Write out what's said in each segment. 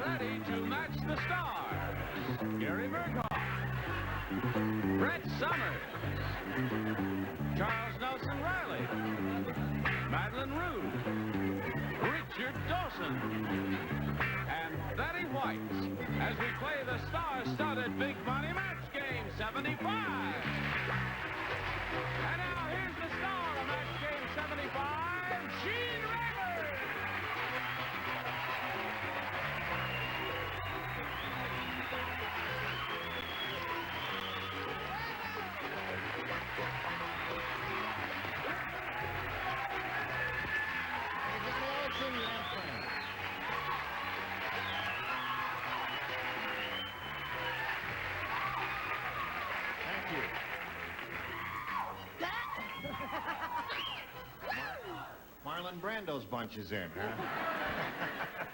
ready to match the stars. Gary Berghoff, Brett Summers, Charles Nelson Riley, Madeline Rue, Richard Dawson, and Betty White as we play the star-studded Big Money Match Game 75. And now here's the star of Match Game 75, Gene Rivers. Marlon Brando's bunch is in, huh?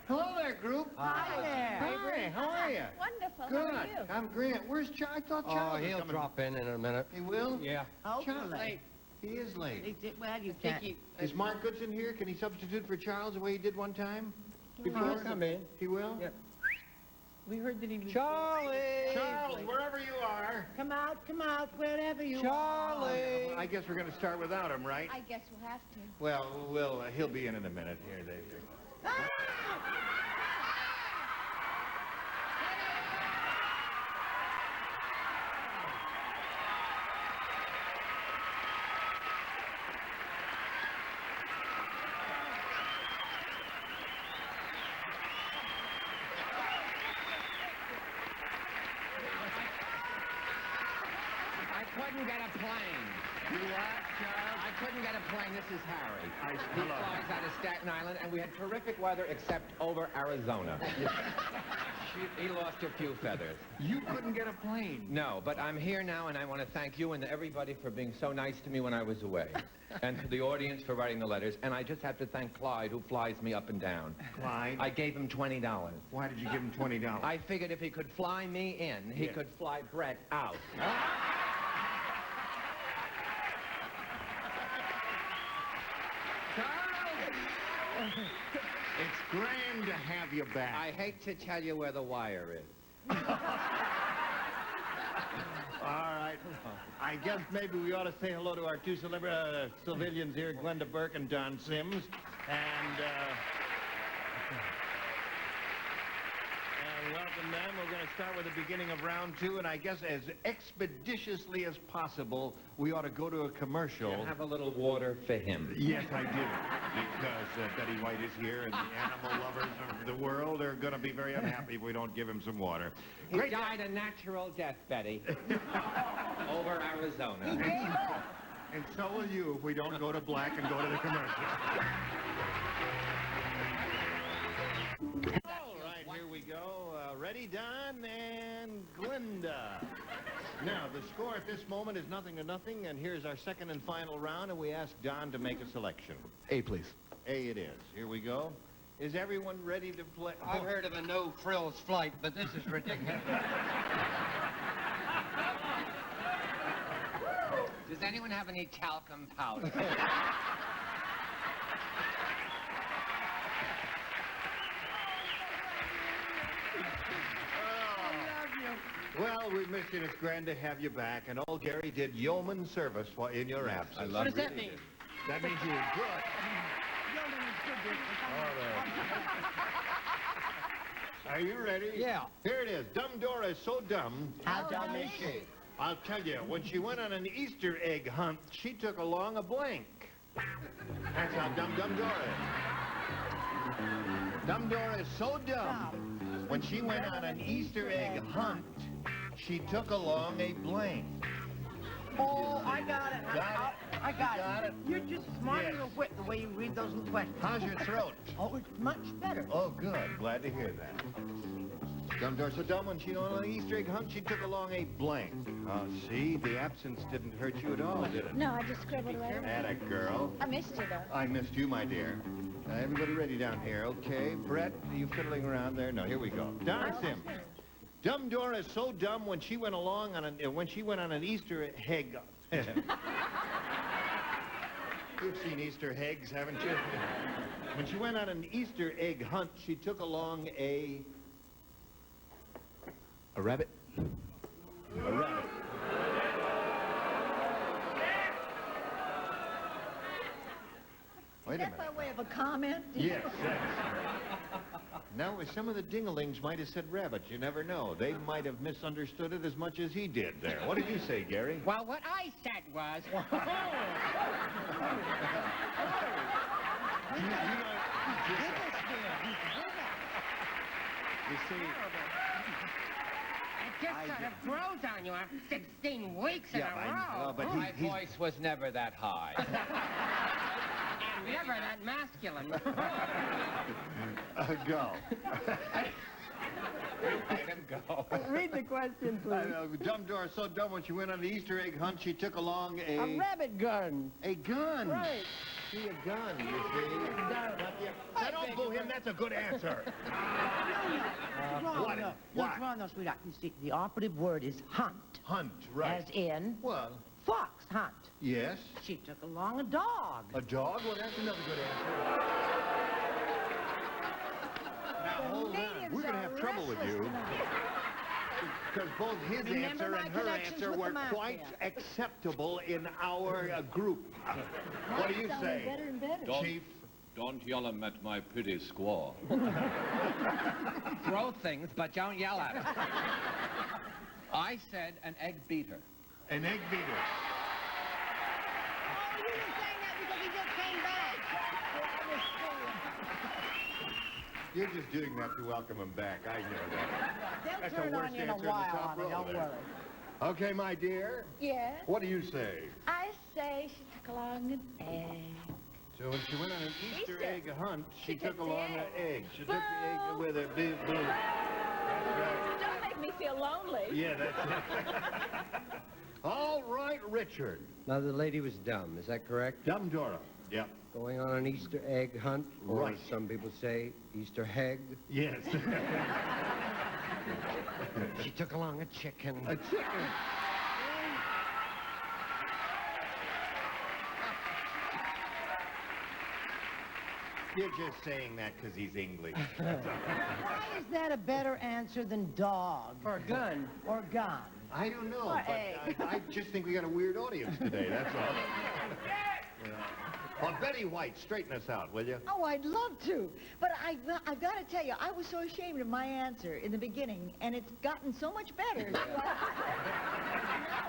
Hello there, group. Hi there. Hi, how are you? Wonderful. Good. How are you? I'm Grant. Where's Charles? I thought Oh, Charles was he'll coming. drop in a minute. He will? Yeah. Charlie. He is late. Well, you can't. Is Mark Goodson here? Can he substitute for Charles the way he did one time? He'll come in. He will? Yeah. We heard that he was... Charlie! Charles, wherever you are. Come out, wherever you Charlie! I guess we're going to start without him, right? I guess we'll have to. Well, he'll be in a minute. Here, there. I couldn't get a plane. You what, Charles? I couldn't get a plane. This is Harry. He hello. flies out of Staten Island, and we had terrific weather except over Arizona. He lost a few feathers. You couldn't get a plane. No, but I'm here now, and I want to thank you and everybody for being so nice to me when I was away. And to the audience for writing the letters. And I just have to thank Clyde, who flies me up and down. Clyde? I gave him $20. Why did you give him $20? I figured if he could fly me in, he could fly Brett out. It's grand to have you back. I hate to tell you where the wire is. All right. I guess maybe we ought to say hello to our two civilians here, Glenda Burke and Don Sims. And welcome them. We're going to start with the beginning of round two, and I guess as expeditiously as possible, we ought to go to a commercial. And have a little water for him. Yes, I do. Because Betty White is here, and the animal lovers of the world are going to be very unhappy if we don't give him some water. He died a natural death, Betty. Over Arizona. And so will you if we don't go to black and go to the commercial. All right, here we go. Ready, Don and Glenda. Now, the score at this moment is 0-0, and here's our second and final round, and we ask Don to make a selection. A, please. A it is. Here we go. Is everyone ready to play? I've heard of a no-frills flight, but this is ridiculous. Does anyone have any talcum powder? Well, we've missed you, and it's grand to have you back. And old Gary did yeoman service while in your absence. What does that mean? That means you were good. Are you ready? Yeah. Here it is. Dumb Dora is so dumb. How dumb is she? I'll tell you, when she went on an Easter egg hunt, she took along a blank. That's how dumb Dora is. Dumb Dora is so dumb. When she went on an Easter egg hunt, she took along a blank. Oh, I got it. Got I got Got it. it? You're just smart Yes. as a whip the way you read those questions. How's your throat? Oh, it's much better. Oh, good. Glad to hear that. Dumb Dora so dumb when she went on an Easter egg hunt, she took along a blank. Oh, see? The absence didn't hurt you at all, did it? No, I just scribbled right away. Atta girl. I missed you, though. I missed you, my dear. Everybody ready down here, okay? Brett, are you fiddling around there? No, here we go. Don Sim. Dumb Dora is so dumb when she went along on an Easter egg. You've seen Easter eggs, haven't you? When she went on an Easter egg hunt, she took along a rabbit. A rabbit. Wait Is a that minute. by way of a comment? Yes, yes. Now, some of the dinglings might have said rabbit. You never know. They might have misunderstood it as much as he did there. What did you say, Gary? Well, what I said was... You see, It just sort of grows on you after 16 weeks in a row. but My voice was never that high. And never that masculine. go. Let him go. Read the question, please. Dumb Dora, so dumb when she went on the Easter egg hunt, she took along A rabbit gun. a gun. Right. See, a gun, you see. Now, don't boo him. That's a good answer. What? No, What? it's wrong, no, sweetheart. You see, the operative word is hunt. Hunt, right. As in Well, fox hunt. yes. She took along a dog. A dog? Well, that's another good answer. Now, hold on. We're going to have trouble with you. Because both his Remember answer my and her connections answer with were the mafia. quite acceptable in our group. What do you say, Better and better. Chief? Don't yell at my pretty squaw. Throw things, but don't yell at him. I said an egg beater. An egg beater. Oh, you were saying that because he just came back. You're just doing that to welcome him back. I know that. They'll That's turn the on worst you in a answer in the while, top honey, row don't there. worry. Okay, my dear. Yes. What do you say? I say she took along an egg. So when she went on an Easter Easter. egg hunt, she She took took the along an egg. She took the egg Boo. with her. Boo, boo. That's right. Don't make me feel lonely. Yeah, that's it. All right, Richard. Now, the lady was dumb. Is that correct? Dumb Dora. Yep. Going on an Easter egg hunt, or Right. as some people say, Easter heg. Yes. She took along a chicken. A chicken. You're just saying that because he's English. Why is that a better answer than dog? Or gun. Or gun? I don't know, Or but egg. I just think we got a weird audience today, that's all. Yeah. Well, Betty White, straighten us out, will you? Oh, I'd love to. But I've got to tell you, I was so ashamed of my answer in the beginning, and it's gotten so much better. So now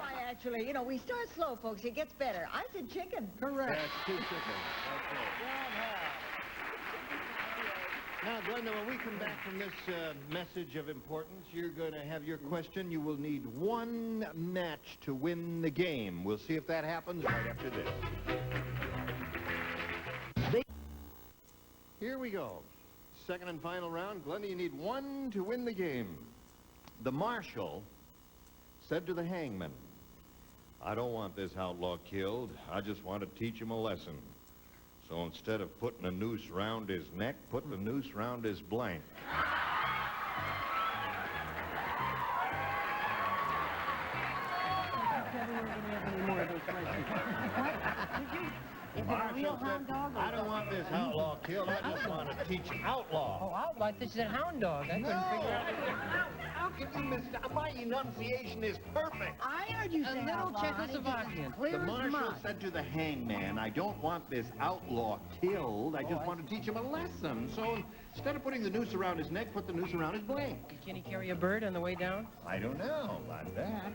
I actually, we start slow, folks. It gets better. I said chicken. Correct. That's two chickens. That's it. Now, Glenda, when we come back from this message of importance, you're going to have your question. You will need one match to win the game. We'll see if that happens right after this. Here we go. Second and final round. Glenda, you need one to win the game. The marshal said to the hangman, "I don't want this outlaw killed. I just want to teach him a lesson. So instead of putting a noose round his neck, put the noose round his blank." Is it a Marshal real said, hound dog? "I don't want this outlaw killed. I just want to teach him outlaw." Oh, outlaw. This is a hound dog. I couldn't figure out. How can you miss? My enunciation is perfect. I heard you say little outlaw, honey, Czechoslovakian. just as clear The as marshal mud. said to the hangman, "I don't want this outlaw killed. I just want to teach him a lesson. So instead of putting the noose around his neck, put the noose around his blank." Can he carry a bird on the way down? I don't know about that.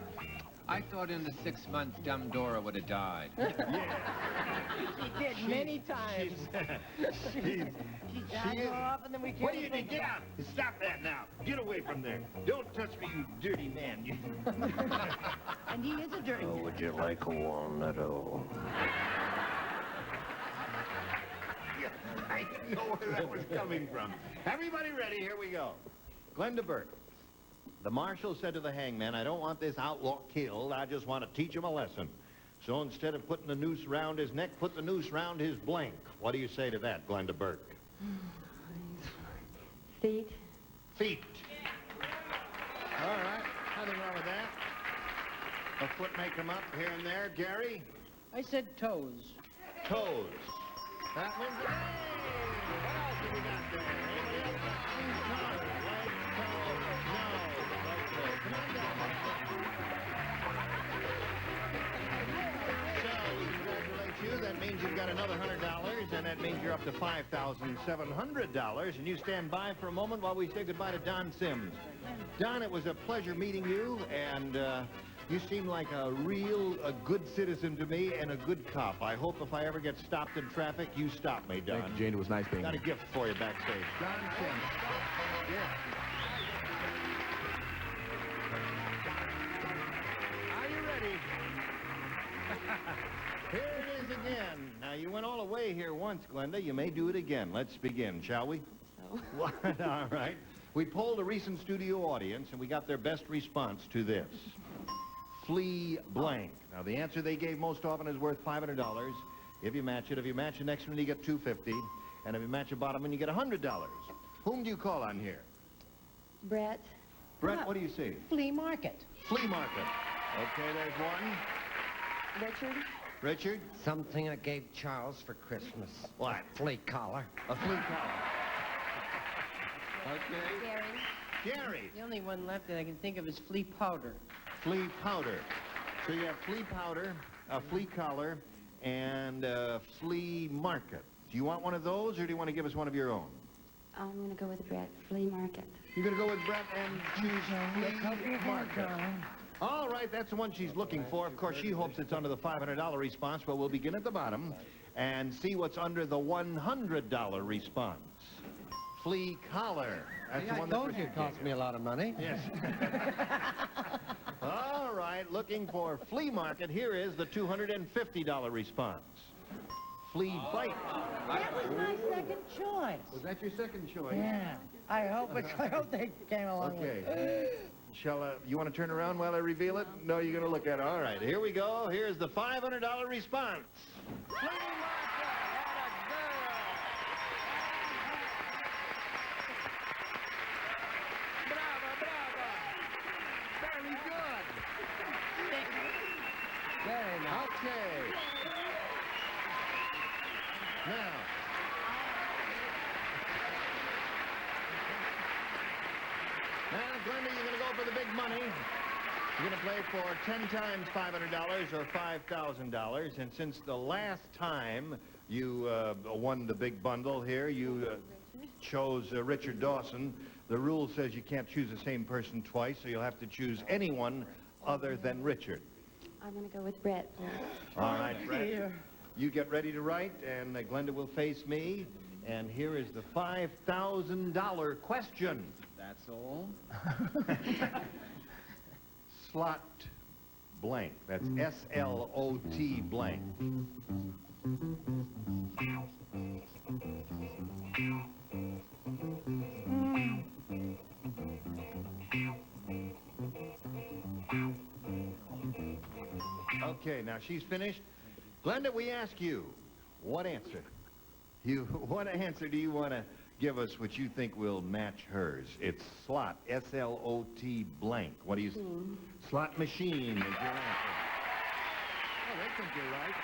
I thought in the 6 months, dumb Dora would have died. She did many times. She Died is. more often than we What care do to you think do? Get out! Stop that now! Get away from there! Don't touch me, you dirty man! And he is a dirty man. Would you like a walnut-o? I didn't know where that was coming from. Everybody ready? Here we go. Glenda Burke. The marshal said to the hangman, "I don't want this outlaw killed. I just want to teach him a lesson. So instead of putting the noose round his neck, put the noose round his blank." What do you say to that, Glenda Burke? Feet. Feet. All right. Nothing wrong with that. A foot may come up here and there. Gary? I said toes. toes. That wins the game. What else have we got there? Anybody else? No. Leg, toe, no. Okay, come on down. So, we congratulate you. That means you've got another $100, and that means you're up to $5,700. And you stand by for a moment while we say goodbye to Don Sims. Don, it was a pleasure meeting you, and you seem like a good citizen to me and a good cop. I hope if I ever get stopped in traffic, you stop me, Don. Thank you, Jane. It was nice being Got a here. gift for you backstage. Don Sims. Yeah. Are you ready? Here it is again. Now, you went all the way here once, Glenda. You may do it again. Let's begin, shall we? What? All right. We polled a recent studio audience, and we got their best response to this. Flea blank. Now, the answer they gave most often is worth $500. If you match it, if you match the next one, you get $250. And if you match the bottom one, you get $100. Whom do you call on here? Brett. Brett, what do you see? Flea market. Flea market. Okay, there's one. Richard. Richard? Something I gave Charles for Christmas. What? Flea collar. A flea collar. Okay. Gary. Gary. The only one left that I can think of is flea powder. Flea powder. So you have flea powder, a flea collar, and a flea market. Do you want one of those, or do you want to give us one of your own? I'm going to go with Brett. Flea market. You're going to go with Brett and choose flea market. All right, that's the one she's looking for. Of course, she hopes it's under the $500 response, but we'll begin at the bottom and see what's under the $100 response. Flea collar. That's the I one that told you Richard it cost gave me a lot of money. Yes. All right, looking for flea market. Here is the $250 response. Flea bite. That was my second choice. Was that your second choice? Yeah. I hope they came along with it. Okay. Shall you want to turn around while I reveal it? No, you're going to look at it. All right, here we go. Here's the $500 response. Flea market. Bravo, bravo. Very good. Very nice. Okay. Now. Now, Glenda, you're going to go for the big money. You're going to play for 10 times $500 or $5,000. And since the last time you won the big bundle here, you chose Richard Dawson, the rule says you can't choose the same person twice, so you'll have to choose anyone other than Richard. I'm going to go with Brett, please. All right, Brett. You get ready to write, and Glenda will face me. And here is the $5,000 question. That's all. Slot blank. That's S-L-O-T blank. Okay, now she's finished. Glenda, we ask you, what answer? What answer do you want to give us which you think will match hers? It's slot, S-L-O-T blank. What do you... Slot machine is your answer. Oh, they think you're right.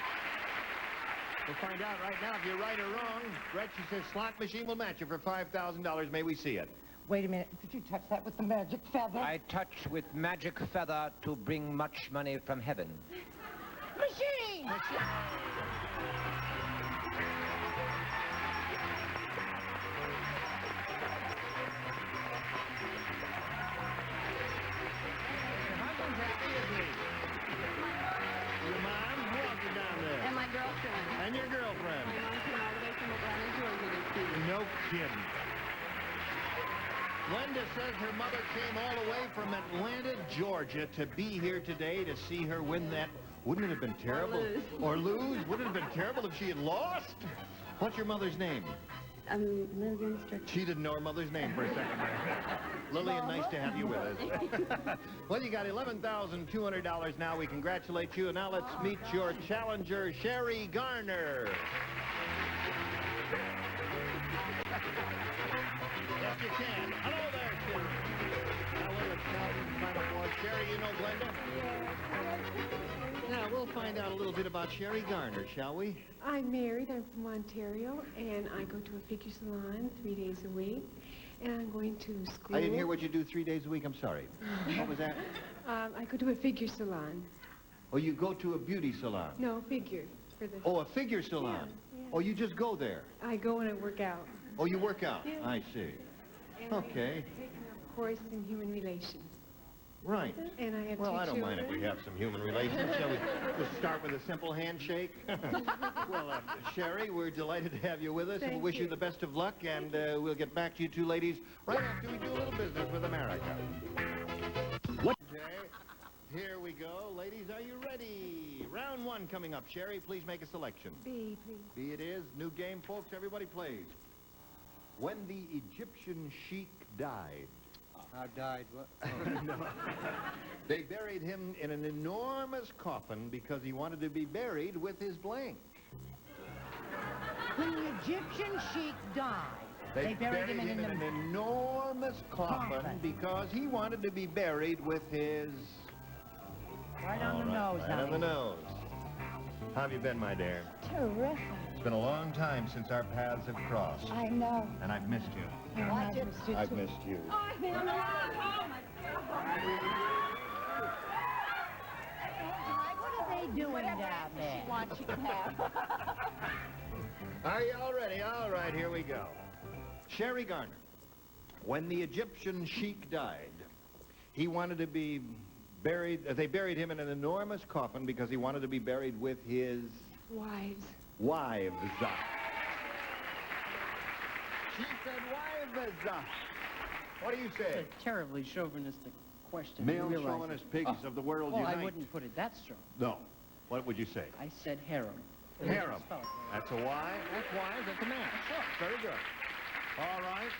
We'll find out right now if you're right or wrong. Brett, she says slot machine will match you for $5,000. May we see it? Wait a minute. Did you touch that with the magic feather? I touch with magic feather to bring much money from heaven. Machine! Your mom? Who else is down there? And my girlfriend. And your girlfriend. My mom came all the way from Atlanta, Georgia to see me. No kidding. Glenda says her mother came all the way from Atlanta, Georgia to be here today to see her win that. Wouldn't it have been terrible? Or lose? Wouldn't it have been terrible if she had lost? What's your mother's name? Lillian Strickland. She didn't know her mother's name for a second. Lillian, nice to have you with us. Well, you got $11,200 now. We congratulate you. And now let's meet your challenger, Sherry Garner. Yes, you can. Hello there, Sherry. Now, we're at Final Four. Sherry, you know Glenda? Now, we'll find out a little bit about Sherry Garner, shall we? I'm married. I'm from Ontario, and I go to a figure salon 3 days a week. And I'm going to school. I didn't hear what you do 3 days a week. I'm sorry. What was that? I go to a figure salon. Oh, you go to a beauty salon? No, figure. For the... Oh, a figure salon? Yeah. Oh, you just go there? I go and I work out. Oh, you work out? Yeah. I see. And Okay. I've taken a course in human relations. Right. And I have Well, two I don't mind if children. we have some human relations. Shall we just start with a simple handshake? Well, Sherry, we're delighted to have you with us, and Thank we'll wish you you. the best of luck, and we'll get back to you two ladies right after we do a little business with America. What? Okay. Here we go. Ladies, are you ready? Round one coming up. Sherry, please make a selection. B, please. B it is. New game, folks. Everybody plays. When the Egyptian sheik died, Died what? they buried him in an enormous coffin because he wanted to be buried with his blank. When the Egyptian sheik died, they buried him in an enormous coffin because he wanted to be buried with his... right on the All nose. right, on the honey. nose. How have you been, my dear? Terrific. It's been a long time since our paths have crossed, I know. and I've missed you. Watch it. I've missed you. What are they doing down there? She wants you to have. Are you all ready? All right, here we go. Sherry Garner. When the Egyptian sheik died, he wanted to be buried... they buried him in an enormous coffin because he wanted to be buried with his... Wives. wives. She said wives. What do you say? It's a terribly chauvinistic question. Male You realize it. chauvinist pigs of the world Oh, unite. I wouldn't put it that strong. No. What would you say? I said harem. Harem. Spell it. That's a Y? That's Y. That's a match. Very good. All right.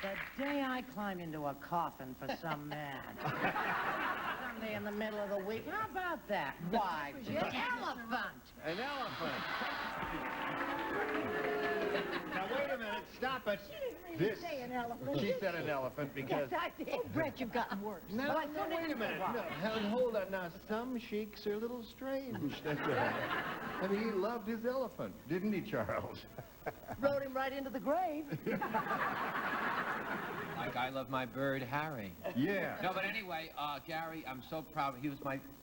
The day I climbed into a coffin for some man. Someday in the middle of the week. How about that? Why? An elephant. An elephant. Now, wait a minute. Stop it. This. Say an elephant. She said an elephant because... Yes, I did. Oh, Brett, you've gotten worse. No, no, wait a minute. No, hold on. Now, some sheiks are a little strange. I mean, he loved his elephant, didn't he, Charles? Rode him right into the grave. Like I love my bird, Harry. Yeah. No, but anyway, Gary, I'm so proud. He was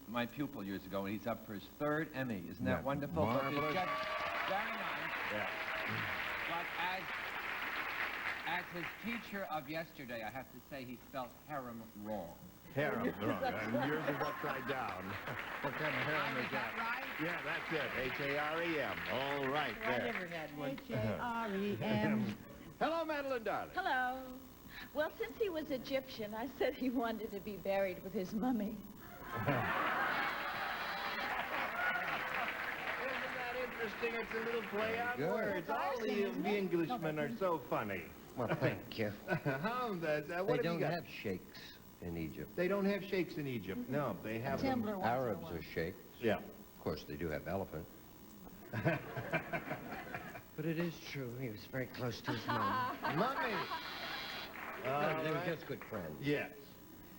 my pupil years ago, and he's up for his 3rd Emmy. Isn't that Yeah, wonderful? But it's marvelous. just very nice. Yeah. But as his teacher of yesterday, I have to say he spelled harem wrong. Harem, wrong. And yours is upside down. What kind of harem is that? Right? Yeah, that's it. H-A-R-E-M. All right, I there. never had one. H-A-R-E-M. Hello, Madeline, darling. Hello. Well, since he was Egyptian, I said he wanted to be buried with his mummy. Isn't that interesting? It's a little play on Good. words. All the Englishmen are so funny. Well, thank you. What They have you don't got? have sheikhs in Egypt. They don't have sheikhs in Egypt. No, they have them. Templar once in a Arabs while. are sheikhs. Yeah. Of course, they do have elephant. But it is true, he was very close to his mom. Mummy. They were right. just good friends. Yes.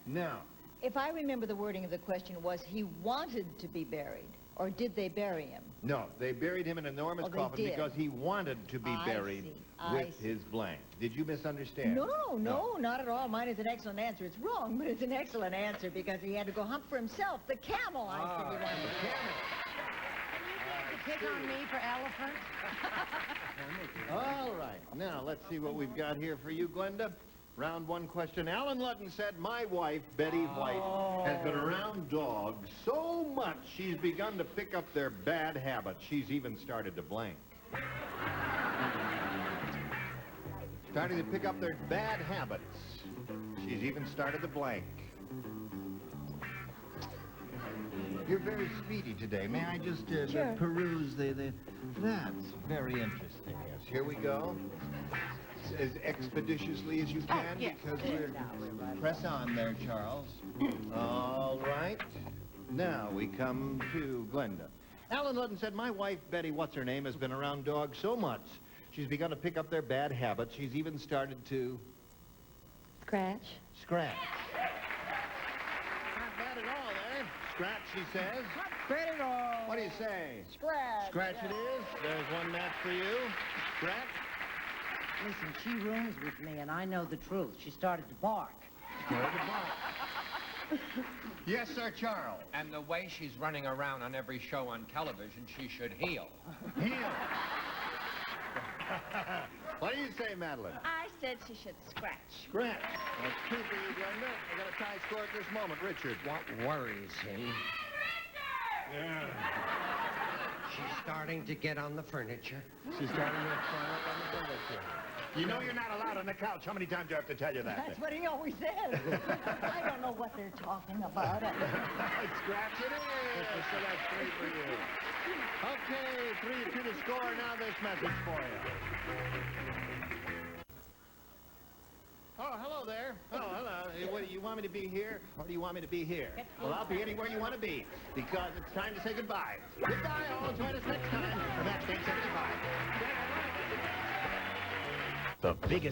Now, If I remember the wording of the question, was he wanted to be buried, or did they bury him? no, they buried him in an enormous Oh, they coffin did. because he wanted to be I buried see. I with see. his blank. Did you misunderstand? No, not at all. Mine is an excellent answer. It's wrong, but it's an excellent answer because he had to go hunt for himself. The camel, I figured on. Pick on me for elephant? All right. Now, let's see what we've got here for you, Glenda. Round one question. Alan Ludden said, my wife, Betty White, has been around dogs so much she's begun to pick up their bad habits. She's even started to blank. Starting to pick up their bad habits. She's even started to blank. You're very speedy today. May I just Sure. peruse That's very interesting. Yes, here we go. As expeditiously as you can, yes. because press on there, Charles. All right. Now we come to Glenda. Alan Ludden said, my wife, Betty, what's her name, has been around dogs so much, she's begun to pick up their bad habits. She's even started to Scratch. scratch. Not bad at all, eh? Scratch, she says. Critical. What do you say? Scratch. Scratch it is. There's one match for you. Scratch. Listen, she rooms with me, and I know the truth. She started to bark. Yes, sir, Charles. And the way she's running around on every show on television, she should heel. Heel. What do you say, Madeline? I said she should scratch. Scratch. That's two for you, Glenda. I got a tie score at this moment. Richard. What worries him? Yeah. She's starting to get on the furniture. She's starting to climb up on the furniture. You know you're not allowed on the couch. How many times do I have to tell you that? That's what he always says. I don't know what they're talking about. Scratch it is. So that's three for you. Okay, 3-2 to score. Now this message for you. Oh, hello there. Oh, hello. What, you want me to be here, or do you want me to be here? Well, I'll be anywhere you want to be, because it's time to say goodbye. Goodbye, all. Join us next time for Match Game 75. The biggest